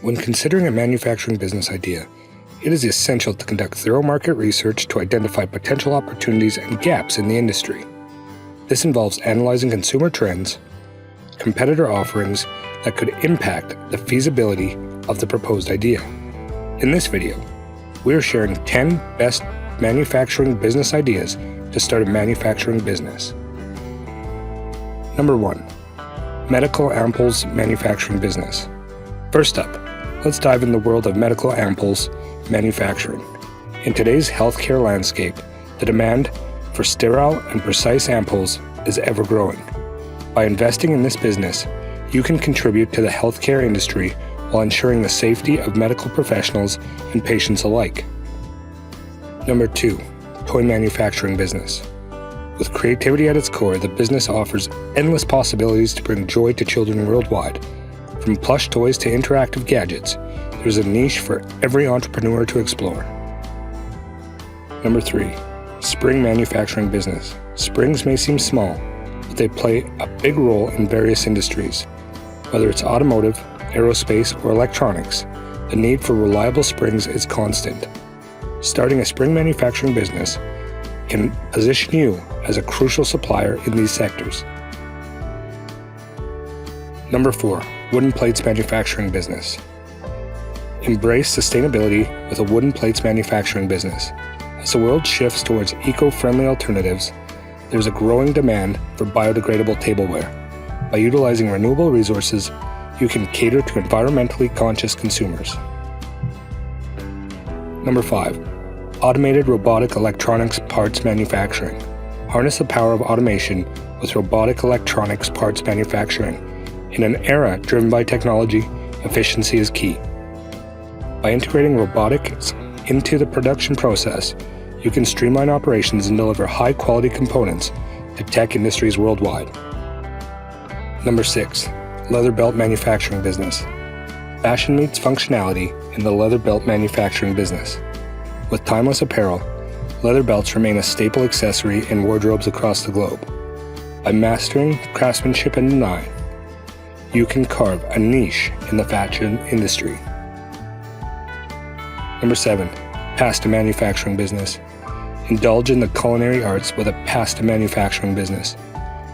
When considering a manufacturing business idea, it is essential to conduct thorough market research to identify potential opportunities and gaps in the industry. This involves analyzing consumer trends, competitor offerings that could impact the feasibility of the proposed idea. In this video, we are sharing 10 best manufacturing business ideas to start a manufacturing business. Number 1. Medical ampoules manufacturing business. First up, let's dive in the world of medical ampoules manufacturing. In today's healthcare landscape, the demand for sterile and precise ampoules is ever growing. By investing in this business, you can contribute to the healthcare industry while ensuring the safety of medical professionals and patients alike. Number 2. Toy manufacturing business. With creativity at its core, the business offers endless possibilities to bring joy to children worldwide. From plush toys to interactive gadgets, there's a niche for every entrepreneur to explore. Number 3. Spring manufacturing business. Springs may seem small, but they play a big role in various industries. Whether it's automotive, aerospace, or electronics, the need for reliable springs is constant. Starting a spring manufacturing business can position you as a crucial supplier in these sectors. Number 4. Wooden plates manufacturing business. Embrace sustainability with a wooden plates manufacturing business. As the world shifts towards eco-friendly alternatives, there's a growing demand for biodegradable tableware. By utilizing renewable resources, you can cater to environmentally conscious consumers. Number 5. Automated robotic electronics parts manufacturing. Harness the power of automation with robotic electronics parts manufacturing. In an era driven by technology, efficiency is key. By integrating robotics into the production process, you can streamline operations and deliver high-quality components to tech industries worldwide. Number 6. Leather belt manufacturing business. Fashion meets functionality in the leather belt manufacturing business. With timeless apparel, leather belts remain a staple accessory in wardrobes across the globe. By mastering craftsmanship and design, you can carve a niche in the fashion industry. Number 7. Pasta manufacturing business. Indulge in the culinary arts with a pasta manufacturing business.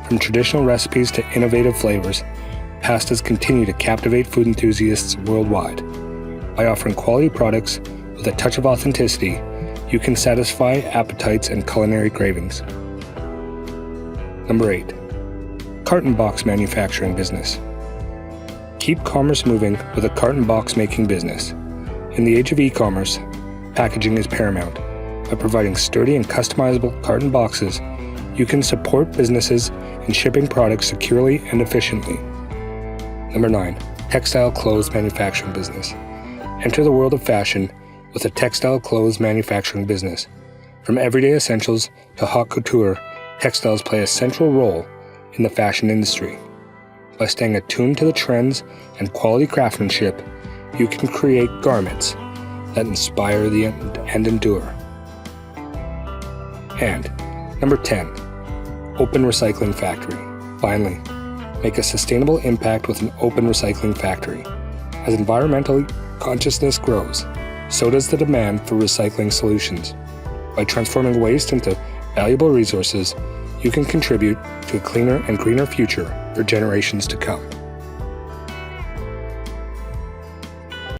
From traditional recipes to innovative flavors, pastas continue to captivate food enthusiasts worldwide. By offering quality products with a touch of authenticity, you can satisfy appetites and culinary cravings. Number 8. Carton box manufacturing business. Keep commerce moving with a carton box making business. In the age of e-commerce, packaging is paramount. By providing sturdy and customizable carton boxes, you can support businesses in shipping products securely and efficiently. Number 9. Textile clothes manufacturing business. Enter the world of fashion with a textile clothes manufacturing business. From everyday essentials to haute couture, textiles play a central role in the fashion industry. By staying attuned to the trends and quality craftsmanship, you can create garments that inspire and endure. And number 10. Open recycling factory. Finally, make a sustainable impact with an open recycling factory. As environmental consciousness grows, so does the demand for recycling solutions. By transforming waste into valuable resources, you can contribute to a cleaner and greener future for generations to come.